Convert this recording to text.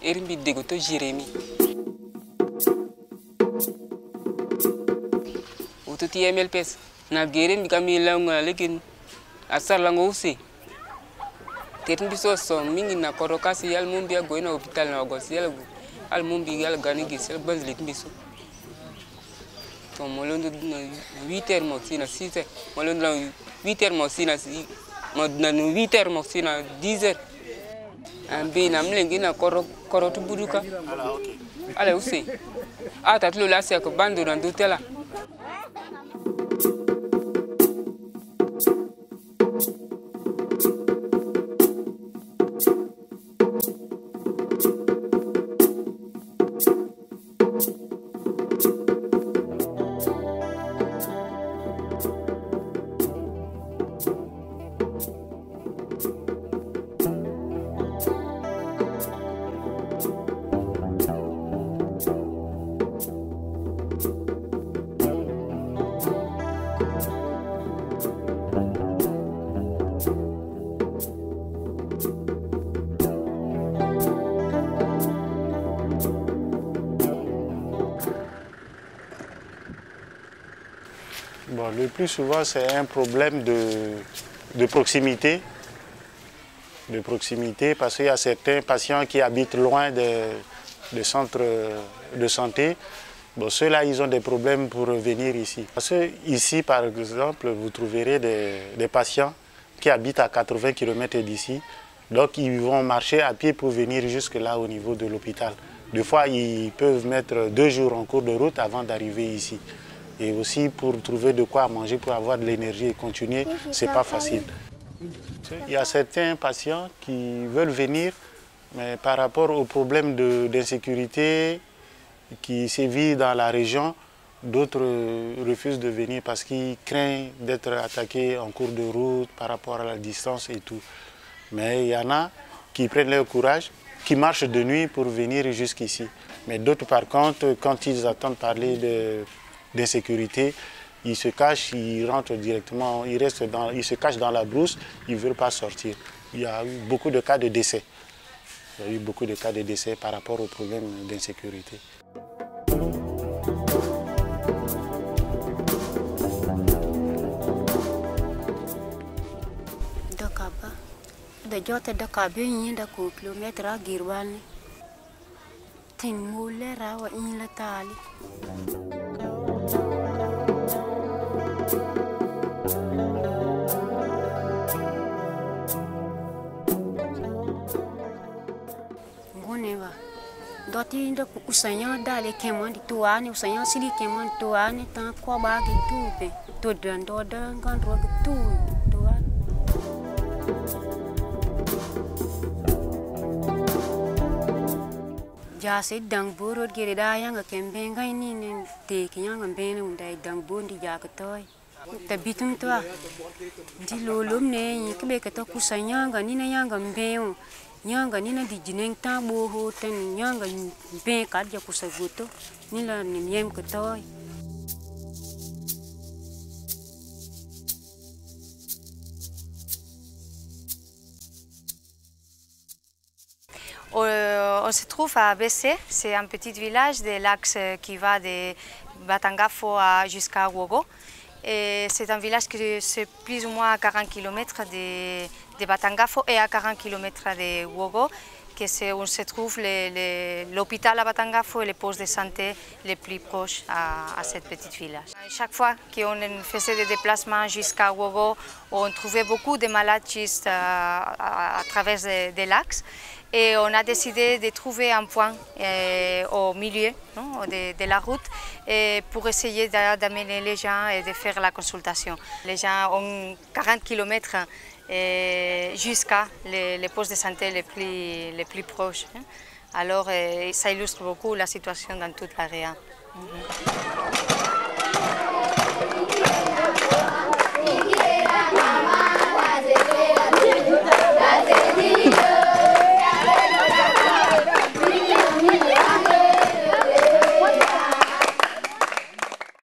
Erimbi degoto Jérémy. Ututi MLPS na Jérémy kamila ngalekin asar lango usi. Tetin biso so mingi na korokasi yal mumbi go na hospital na ogos yal al mumbi yal ganigi sel banzlit biso. To molondo 8h moxina 6h molondo 8h moxina na 8h moxina 10h. Ambi na mlengi na korotu buduka. Ala usi. Ata tlo la se ko bando na dutela. Bon, le plus souvent, c'est un problème de proximité. De proximité, parce qu'il y a certains patients qui habitent loin des centres de santé. Bon, ceux-là, ils ont des problèmes pour venir ici. Parce que ici, par exemple, vous trouverez des patients qui habitent à 80 km d'ici. Donc, ils vont marcher à pied pour venir jusque là au niveau de l'hôpital. Des fois, ils peuvent mettre 2 jours en cours de route avant d'arriver ici. Et aussi pour trouver de quoi manger, pour avoir de l'énergie et continuer, ce n'est pas facile. Il y a certains patients qui veulent venir, mais par rapport aux problèmes d'insécurité qui sévit dans la région, d'autres refusent de venir parce qu'ils craignent d'être attaqués en cours de route par rapport à la distance et tout. Mais il y en a qui prennent leur courage, qui marchent de nuit pour venir jusqu'ici. Mais d'autres par contre, quand ils entendent parler d'insécurité, ils se cachent, ils rentrent directement, ils se cachent dans la brousse, ils ne veulent pas sortir. Il y a eu beaucoup de cas de décès. Il y a eu beaucoup de cas de décès par rapport aux problèmes d'insécurité. Doti ndo usanya dale kemon di tuane usanya sili kemon tuane tan ko bagi tube to dan do dan kan ro tu tuan ja se dang buro gere da yang kemben ga ni ne te kinyang ben undai dang bondi ja ka toy ta bitum to di lolum ne ke be ka to kusanya ga ni na yang ga ben nyanga nina di jineng tabo ho ten nyanga be kadja kusaguto nila nimyem katoy On se trouve à Bessé, c'est un petit village de l'axe qui va de Batangafo jusqu'à Wogo. C'est un village qui c'est plus ou moins à 40 km de Batangafo et à 40 km de Wogo, où se trouve l'hôpital à Batangafo et les postes de santé les plus proches à ce petit village. Chaque fois qu'on faisait des déplacements jusqu'à Wogo, on trouvait beaucoup de malades juste à travers des lacs. Et on a décidé de trouver un point au milieu de la route pour essayer d'amener les gens et de faire la consultation. Les gens ont 40 km jusqu'à les postes de santé les plus proches. Alors ça illustre beaucoup la situation dans toute l'area.